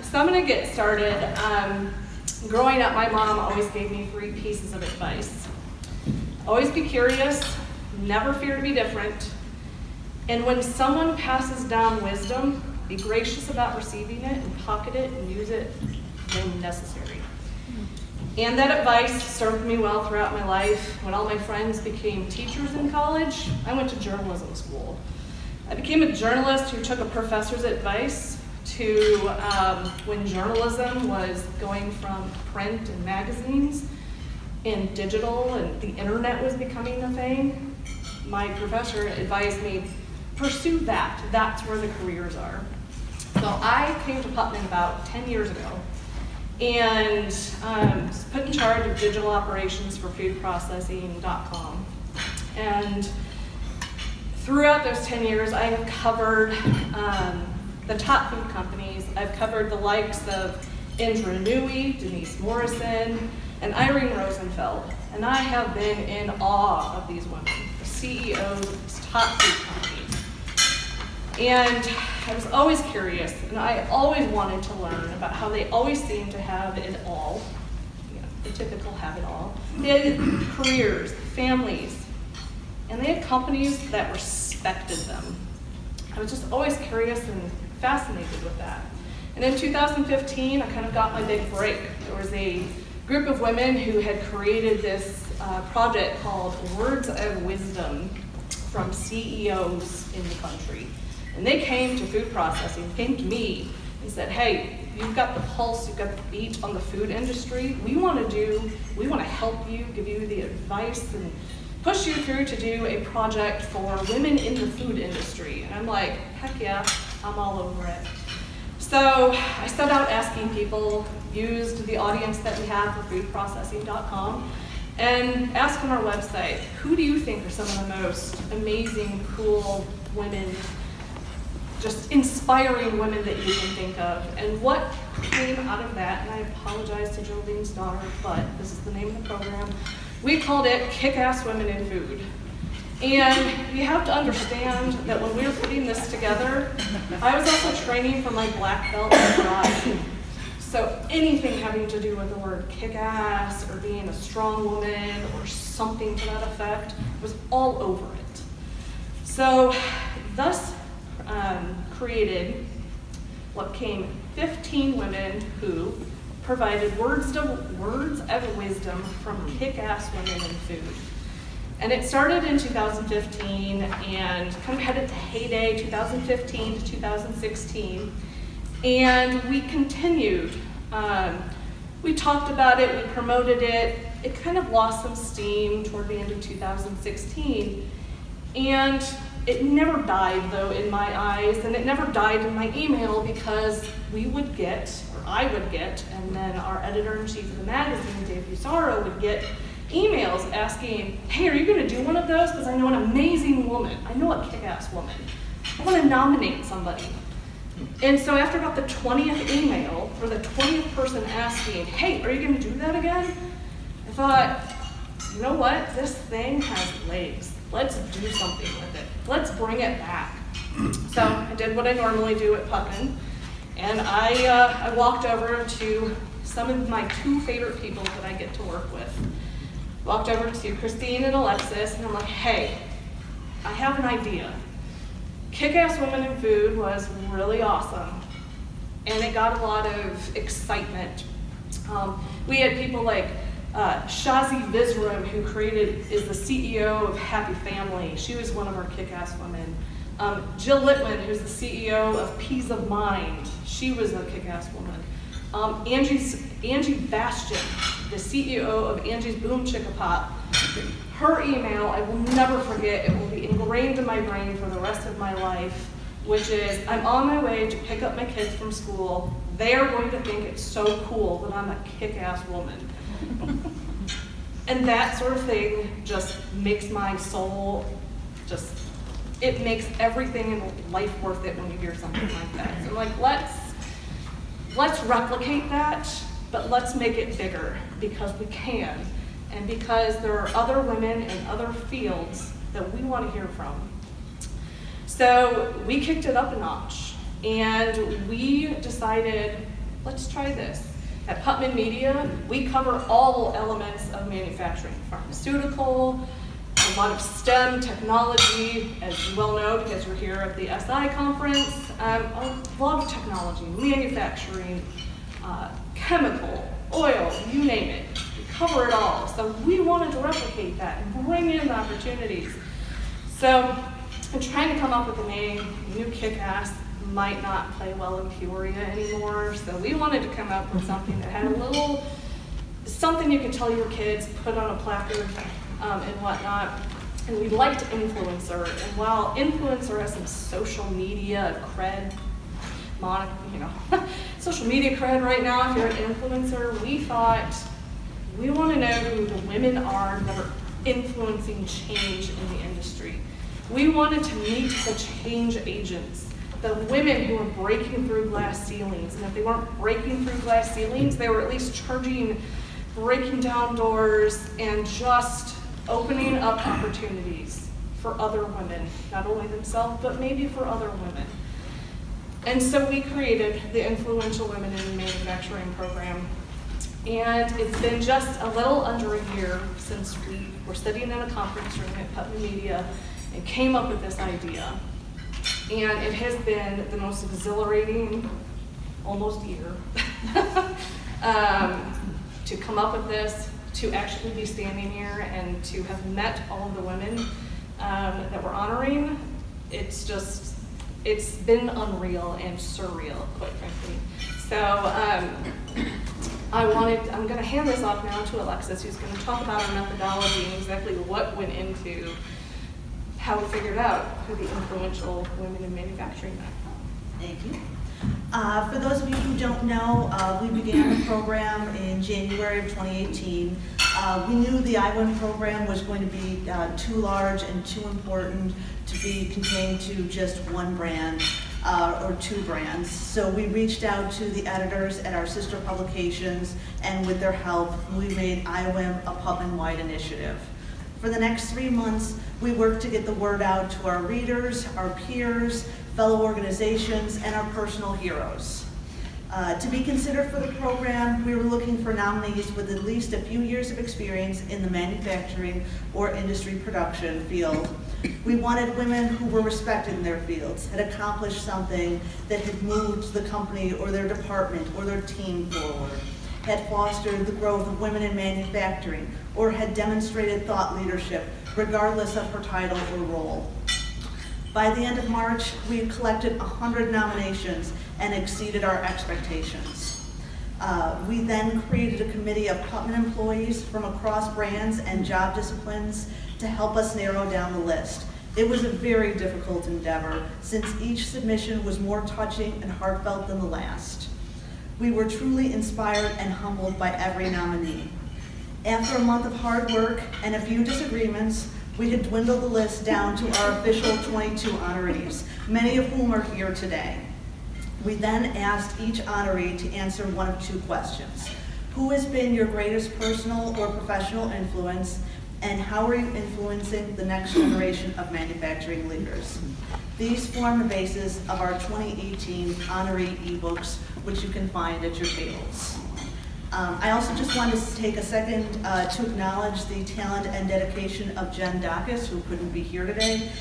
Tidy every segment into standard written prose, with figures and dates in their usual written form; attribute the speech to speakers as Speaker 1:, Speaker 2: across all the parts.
Speaker 1: So I'm gonna get started. Growing up, my mom always gave me 3 pieces of advice. Always be curious, never fear to be different, and when someone passes down wisdom, be gracious about receiving it and pocket it and use it when necessary. And that advice served me well throughout my life. When all my friends became teachers in college, I went to journalism school. I became a journalist who took a professor's advice to when journalism was going from print and magazines and digital and the internet was becoming a thing. My professor advised me, pursue that. That's where the careers are. So I came to Putman about 10 years ago and was put in charge of digital operations for foodprocessing.com. And throughout those 10 years, I have covered the top food companies. I've covered the likes of Indra Nui, Denise Morrison, and Irene Rosenfeld. And I have been in awe of these women, the CEOs of these top food companies. And I was always curious, and I always wanted to learn about how they always seem to have it all, the typical have it all. They had careers, families, and they had companies that respected them. I was just always curious and fascinated with that. And in 2015, I kind of got my big break. There was a group of women who had created this project called Words of Wisdom from CEOs in the country. And they came to food processing, came to me and said, hey, you've got the pulse, you've got the beat on the food industry. We want to help you, give you the advice and push you through to do a project for women in the food industry. And I'm like, heck yeah, I'm all over it. So I set out asking people, used the audience that we have for foodprocessing.com, and asked on our website, who do you think are some of the most amazing, cool women, just inspiring women that you can think of? And what came out of that, and I apologize to Jolene's daughter, but this is the name of the program, we called it Kick-Ass Women in Food. And you have to understand that when we were putting this together, I was also training for my black belt in karate. So anything having to do with the word kick-ass or being a strong woman or something to that effect was all over it. So thus created what became 15 women who provided words of wisdom from kick-ass women in food. And it started in 2015 and kind of headed to heyday 2015 to 2016. And we continued. We talked about it, we promoted it. It kind of lost some steam toward the end of 2016. And it never died, though, in my eyes, and it never died in my email because we would get, or I would get, and then our editor-in-chief of the magazine, Dave Fusaro, would get emails asking, hey, are you going to do one of those? Because I know an amazing woman. I know a kick-ass woman. I want to nominate somebody. And so after about the 20th email, or the 20th person asking, hey, are you going to do that again? I thought, you know what? This thing has legs. Let's do something with it. Let's bring it back. So I did what I normally do at Putman, and I walked over to some of my 2 favorite people that I get to work with. Walked over to Christine and Alexis, and I'm like, hey, I have an idea. Kick-Ass Women in Food was really awesome, and it got a lot of excitement. We had people like Shazi Vizram, who is the CEO of Happy Family. She was one of our kick-ass women. Jill Littman, who's the CEO of Peace of Mind. She was a kick-ass woman. Angie Bastian, the CEO of Angie's Boom Chicka Pop. Her email, I will never forget, it will be ingrained in my brain for the rest of my life, which is, I'm on my way to pick up my kids from school. They are going to think it's so cool that I'm a kick-ass woman. And that sort of thing just makes my soul it makes everything in life worth it when you hear something like that. So I'm like, let's replicate that, but let's make it bigger because we can, and because there are other women in other fields that we want to hear from. So we kicked it up a notch. And we decided, let's try this. At Putman Media, we cover all elements of manufacturing, pharmaceutical, a lot of STEM technology, as you well know because you're here at the SI conference, a lot of technology, manufacturing, chemical, oil, you name it. We cover it all. So we wanted to replicate that and bring in the opportunities. So I'm trying to come up with a name. New Kick-Ass might not play well in Peoria anymore. So we wanted to come up with something that had a little, something you could tell your kids, put on a placard and whatnot. And we liked influencer. And while influencer has some social media cred, social media cred right now, if you're an influencer, we thought we want to know who the women are that are influencing change in the industry. We wanted to meet the change agents, the women who were breaking through glass ceilings. And if they weren't breaking through glass ceilings, they were at least breaking down doors and just opening up opportunities for other women, not only themselves, but maybe for other women. And so we created the Influential Women in Manufacturing program. And it's been just a little under a year since we were sitting in a conference room at Putman Media and came up with this idea. And it has been the most exhilarating, almost year, to come up with this, to actually be standing here and to have met all of the women that we're honoring. It's been unreal and surreal, quite frankly. So I'm gonna hand this off now to Alexis, who's gonna talk about our methodology and exactly what went into how we figured out who the influential women in manufacturing are.
Speaker 2: Thank you. For those of you who don't know, we began the program in January of 2018. We knew the IWiM program was going to be too large and too important to be contained to just one brand or two brands. So we reached out to the editors at our sister publications, and with their help, we made IWiM a Putman-wide initiative. For the next 3 months, we worked to get the word out to our readers, our peers, fellow organizations, and our personal heroes. To be considered for the program, we were looking for nominees with at least a few years of experience in the manufacturing or industry production field. We wanted women who were respected in their fields, had accomplished something that had moved the company or their department or their team forward, had fostered the growth of women in manufacturing, or had demonstrated thought leadership regardless of her title or role. By the end of March, we had collected 100 nominations and exceeded our expectations. We then created a committee of Putman employees from across brands and job disciplines to help us narrow down the list. It was a very difficult endeavor since each submission was more touching and heartfelt than the last. We were truly inspired and humbled by every nominee. After a month of hard work and a few disagreements, we had dwindled the list down to our official 22 honorees, many of whom are here today. We then asked each honoree to answer one of two questions. Who has been your greatest personal or professional influence, and how are you influencing the next generation of manufacturing leaders? These form the basis of our 2018 honoree ebooks, which you can find at your tables. I also just wanted to take a second to acknowledge the talent and dedication of Jen Dacus, who couldn't be here today.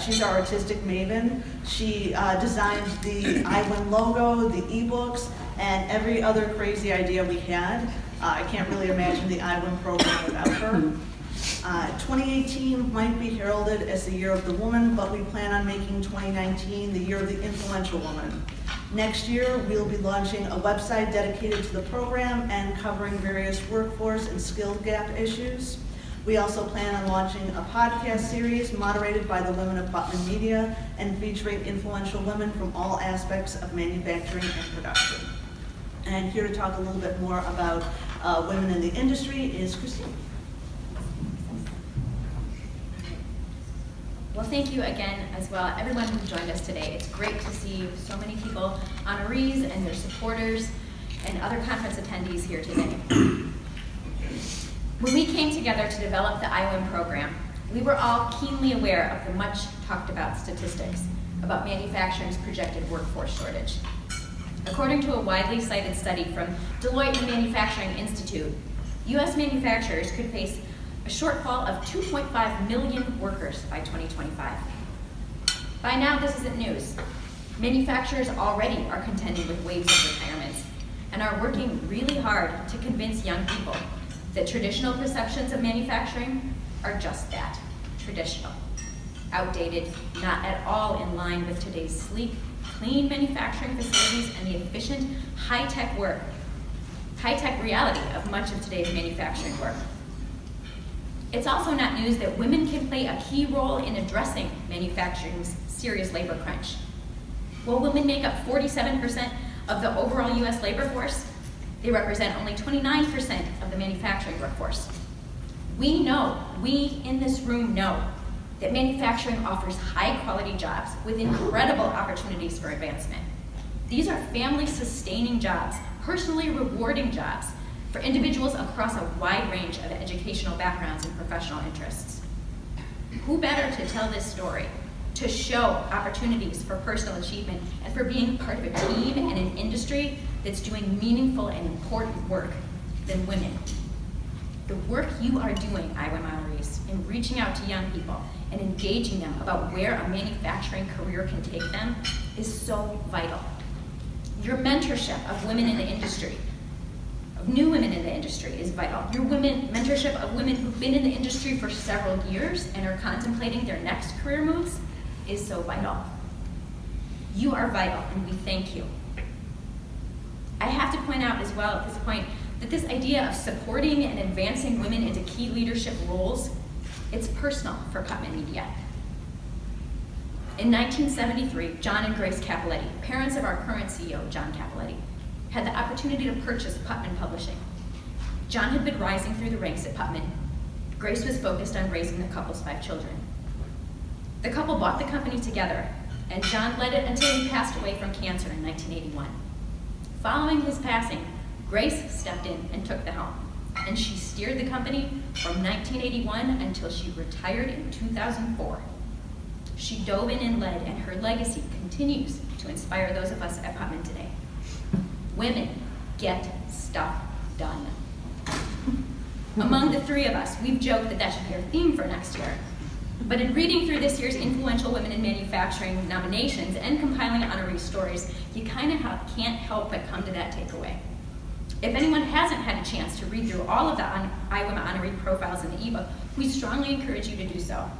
Speaker 2: She's our artistic maven. She designed the IWiM logo, the ebooks, and every other crazy idea we had. I can't really imagine the IWiM program without her. 2018 might be heralded as the year of the woman, but we plan on making 2019 the year of the influential woman. Next year, we'll be launching a website dedicated to the program and covering various workforce and skill gap issues. We also plan on launching a podcast series moderated by the women of Putman Media and featuring influential women from all aspects of manufacturing and production. And here to talk a little bit more about women in the industry is Christine.
Speaker 3: Well, thank you again as well, everyone who joined us today. It's great to see so many people, honorees and their supporters, and other conference attendees here today. When we came together to develop the IWiM program, we were all keenly aware of the much talked about statistics. about manufacturing's projected workforce shortage. According to a widely cited study from Deloitte and the Manufacturing Institute, U.S. manufacturers could face a shortfall of 2.5 million workers by 2025. By now, this isn't news. Manufacturers already are contending with waves of retirements and are working really hard to convince young people that traditional perceptions of manufacturing are just that, traditional, outdated, not at all in line with today's sleek, clean manufacturing facilities and the efficient, high-tech reality of much of today's manufacturing work. It's also not news that women can play a key role in addressing manufacturing's serious labor crunch. While women make up 47% of the overall US labor force, they represent only 29% of the manufacturing workforce. We in this room know, that manufacturing offers high-quality jobs with incredible opportunities for advancement. These are family-sustaining jobs, personally rewarding jobs for individuals across a wide range of educational backgrounds and professional interests. Who better to tell this story, to show opportunities for personal achievement and for being part of a team and an industry that's doing meaningful and important work than women? The work you are doing, IWiM honorees, in reaching out to young people and engaging them about where a manufacturing career can take them is so vital. Your mentorship of women in the industry, of new women in the industry, is vital. Your mentorship of women who've been in the industry for several years and are contemplating their next career moves is so vital. You are vital, and we thank you. I have to point out as well at this point that this idea of supporting and advancing women into key leadership roles, it's personal for Putman Media. In 1973, John and Grace Capoletti, parents of our current CEO, John Capoletti, had the opportunity to purchase Putman Publishing. John had been rising through the ranks at Putman. Grace was focused on raising the couple's 5 children. The couple bought the company together, and John led it until he passed away from cancer in 1981. Following his passing, Grace stepped in and took the helm, and she steered the company from 1981 until she retired in 2004. She dove in and led, and her legacy continues to inspire those of us at Putman today. Women get stuff done. Among the 3 of us, we've joked that should be our theme for next year. But in reading through this year's Influential Women in Manufacturing nominations and compiling honoree stories, you kind of can't help but come to that takeaway. If anyone hasn't had a chance to read through all of the IWiM honoree profiles in the ebook, we strongly encourage you to do so.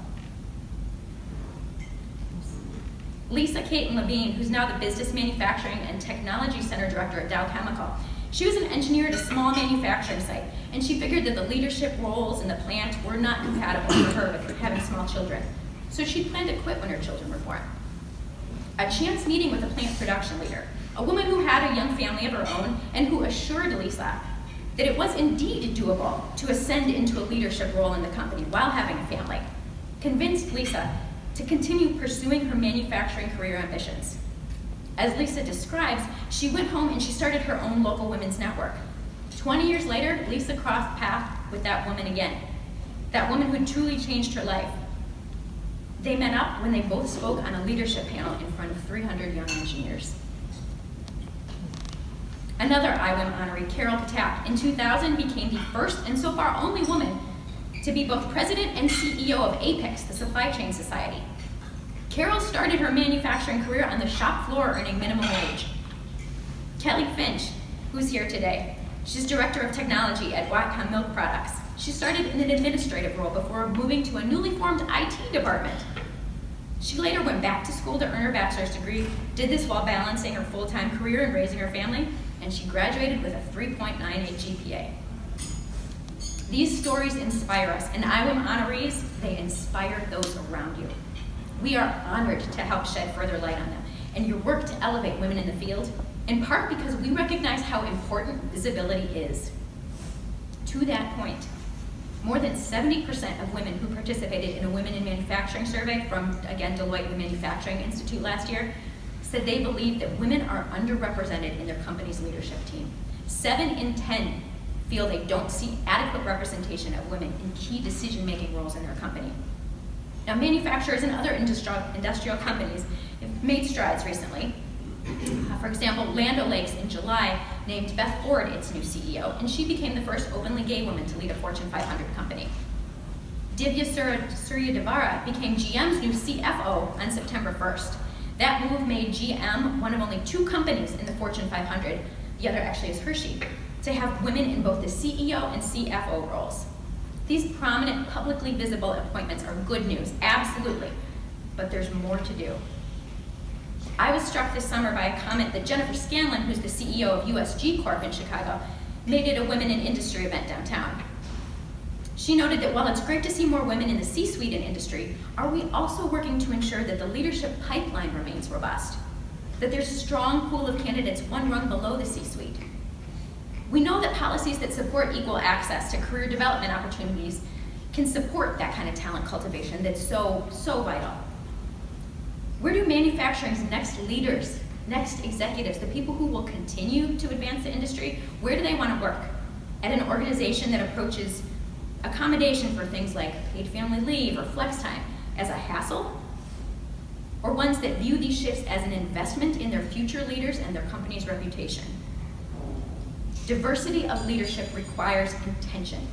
Speaker 3: Lisa Caton Levine, who's now the Business Manufacturing and Technology Center Director at Dow Chemical, she was an engineer at a small manufacturing site, and she figured that the leadership roles in the plant were not compatible for her with having small children. So she planned to quit when her children were born. A chance meeting with a plant production leader, a woman who had a young family of her own and who assured Lisa that it was indeed doable to ascend into a leadership role in the company while having a family, convinced Lisa to continue pursuing her manufacturing career ambitions. As Lisa describes, she went home and she started her own local women's network. 20 years later, Lisa crossed paths with that woman again, that woman who truly changed her life. They met up when they both spoke on a leadership panel in front of 300 young engineers. Another IWiM honoree, Carol Patak, in 2000 became the first and so far only woman to be both president and CEO of APEX, the Supply Chain Society. Carol started her manufacturing career on the shop floor earning minimum wage. Kelly Finch, who's here today, she's Director of Technology at Watcom Milk Products. She started in an administrative role before moving to a newly formed IT department. She later went back to school to earn her bachelor's degree, did this while balancing her full-time career and raising her family, and she graduated with a 3.98 GPA. These stories inspire us, and IWiM honorees, they inspire those around you. We are honored to help shed further light on them, and your work to elevate women in the field, in part because we recognize how important visibility is. To that point, more than 70% of women who participated in a Women in Manufacturing survey from, again, Deloitte and the Manufacturing Institute last year, said they believe that women are underrepresented in their company's leadership team. 7 in 10 feel they don't see adequate representation of women in key decision-making roles in their company. Now, manufacturers and other industrial companies have made strides recently. For example, Land O'Lakes in July named Beth Ford its new CEO, and she became the first openly gay woman to lead a Fortune 500 company. Divya Suryadevara became GM's new CFO on September 1st. That move made GM one of only 2 companies in the Fortune 500, the other actually is Hershey, to have women in both the CEO and CFO roles. These prominent, publicly visible appointments are good news, absolutely, but there's more to do. I was struck this summer by a comment that Jennifer Scanlon, who's the CEO of USG Corp in Chicago, made at a Women in Industry event downtown. She noted that while it's great to see more women in the C-suite in industry, are we also working to ensure that the leadership pipeline remains robust? That there's a strong pool of candidates one rung below the C-suite? We know that policies that support equal access to career development opportunities can support that kind of talent cultivation that's so vital. Where do manufacturing's next leaders, next executives, the people who will continue to advance the industry, where do they want to work? At an organization that approaches accommodation for things like paid family leave or flex time as a hassle? Or ones that view these shifts as an investment in their future leaders and their company's reputation? Diversity of leadership requires intention.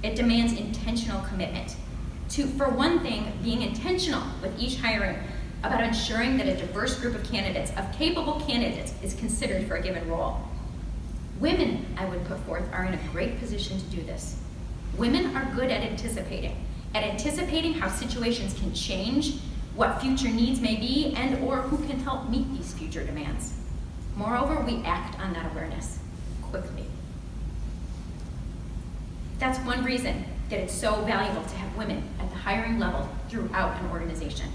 Speaker 3: It demands intentional commitment. For one thing, being intentional with each hiring about ensuring that a diverse group of candidates, of capable candidates, is considered for a given role. Women, I would put forth, are in a great position to do this. Women are good at anticipating how situations can change, what future needs may be, and or who can help meet these future demands. Moreover, we act on that awareness quickly. That's one reason that it's so valuable to have women at the hiring level throughout an organization.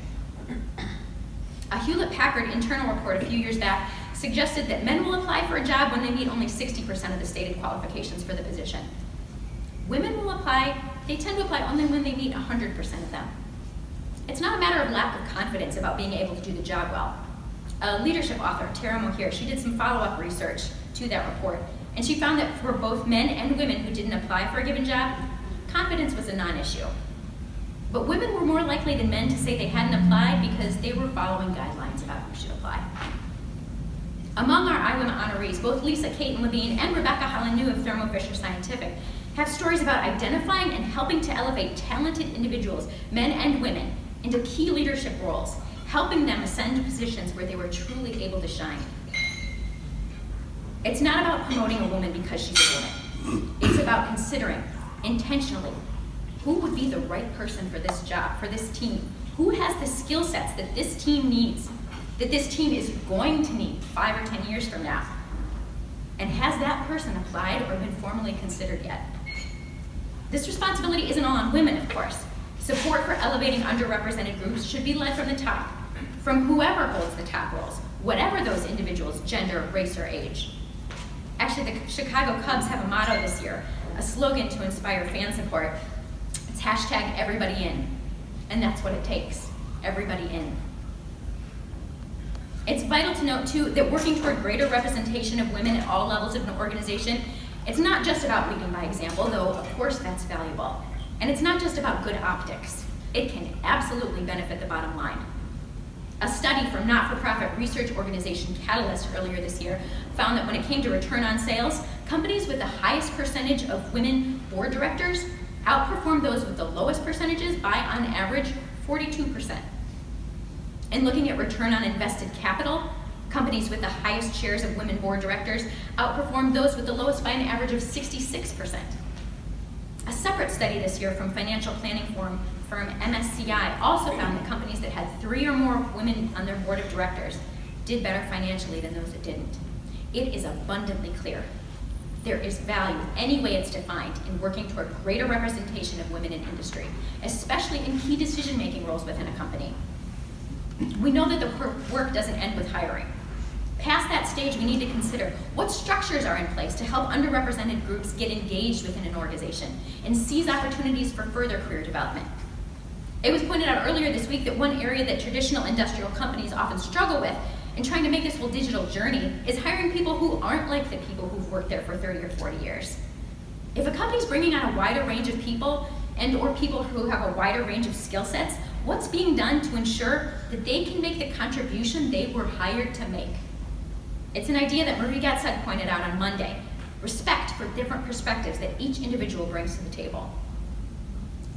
Speaker 3: A Hewlett-Packard internal report a few years back suggested that men will apply for a job when they meet only 60% of the stated qualifications for the position. Women will apply, they tend to apply only when they meet 100% of them. It's not a matter of lack of confidence about being able to do the job well. A leadership author, Tara Moher, she did some follow-up research to that report, and she found that for both men and women who didn't apply for a given job, confidence was a non-issue. But women were more likely than men to say they hadn't applied because they were following guidelines about who should apply. Among our IWiM honorees, both Lisa Kate Levine and Rebecca Holland-New of Thermo Fisher Scientific have stories about identifying and helping to elevate talented individuals, men and women, into key leadership roles, helping them ascend to positions where they were truly able to shine. It's not about promoting a woman because she's a woman. It's about considering, intentionally, who would be the right person for this job, for this team? Who has the skill sets that this team needs, that this team is going to need 5 or 10 years from now? And has that person applied or been formally considered yet? This responsibility isn't all on women, of course. Support for elevating underrepresented groups should be led from the top, from whoever holds the top roles, whatever those individuals' gender, race, or age. Actually, the Chicago Cubs have a motto this year, a slogan to inspire fan support. It's hashtag everybody in. And that's what it takes, everybody in. It's vital to note, too, that working toward greater representation of women at all levels of an organization, it's not just about leading by example, though of course that's valuable. And it's not just about good optics. It can absolutely benefit the bottom line. A study from not-for-profit research organization Catalyst earlier this year found that when it came to return on sales, companies with the highest percentage of women board directors outperformed those with the lowest percentages by, on average, 42%. And looking at return on invested capital, companies with the highest shares of women board directors outperformed those with the lowest by an average of 66%. A separate study this year from financial planning firm MSCI also found that companies that had 3 or more women on their board of directors did better financially than those that didn't. It is abundantly clear. There is value, any way it's defined, in working toward greater representation of women in industry, especially in key decision-making roles within a company. We know that the work doesn't end with hiring. Past that stage, we need to consider what structures are in place to help underrepresented groups get engaged within an organization and seize opportunities for further career development. It was pointed out earlier this week that one area that traditional industrial companies often struggle with in trying to make this whole digital journey is hiring people who aren't like the people who've worked there for 30 or 40 years. If a company's bringing on a wider range of people and or people who have a wider range of skill sets, what's being done to ensure that they can make the contribution they were hired to make. It's an idea that Marie Getzeg pointed out on Monday, respect for different perspectives that each individual brings to the table.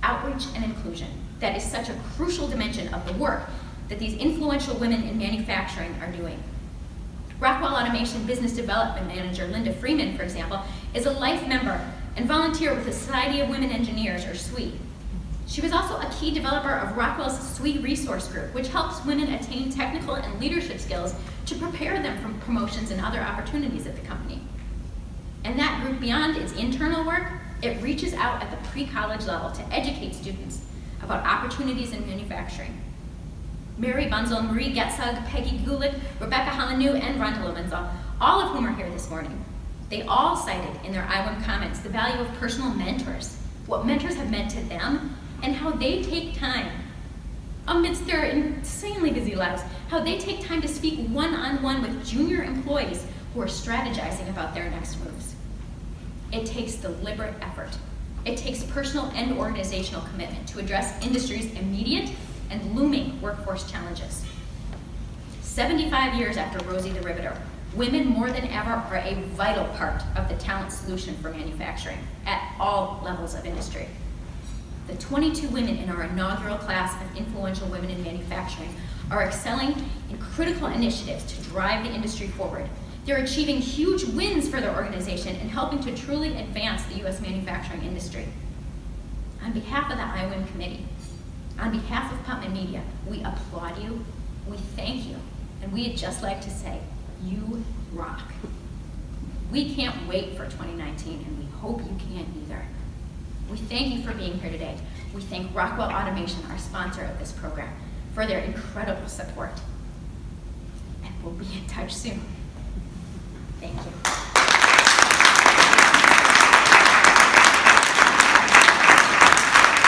Speaker 3: Outreach and inclusion, that is such a crucial dimension of the work that these influential women in manufacturing are doing. Rockwell Automation Business Development Manager Linda Freeman, for example, is a life member and volunteer with the Society of Women Engineers, or SWE. She was also a key developer of Rockwell's SWE Resource Group, which helps women attain technical and leadership skills to prepare them for promotions and other opportunities at the company. And that group, beyond its internal work, it reaches out at the pre-college level to educate students about opportunities in manufacturing. Mary Bunzel, Marie Getzeg, Peggy Gulick, Rebecca Hollenew, and Rhonda Lomenzel, all of whom are here this morning. They all cited in their IWiM comments the value of personal mentors, what mentors have meant to them, and how they take time, amidst their insanely busy lives, how they take time to speak one-on-one with junior employees who are strategizing about their next moves. It takes deliberate effort. It takes personal and organizational commitment to address industry's immediate and looming workforce challenges. 75 years after Rosie the Riveter, women more than ever are a vital part of the talent solution for manufacturing at all levels of industry. The 22 women in our inaugural class of influential women in manufacturing are excelling in critical initiatives to drive the industry forward. They're achieving huge wins for their organization and helping to truly advance the U.S. manufacturing industry. On behalf of the IWiM committee, on behalf of Putman Media, we applaud you, we thank you, and we'd just like to say, you rock. We can't wait for 2019, and we hope you can't either. We thank you for being here today. We thank Rockwell Automation, our sponsor of this program, for their incredible support. And we'll be in touch soon. Thank you.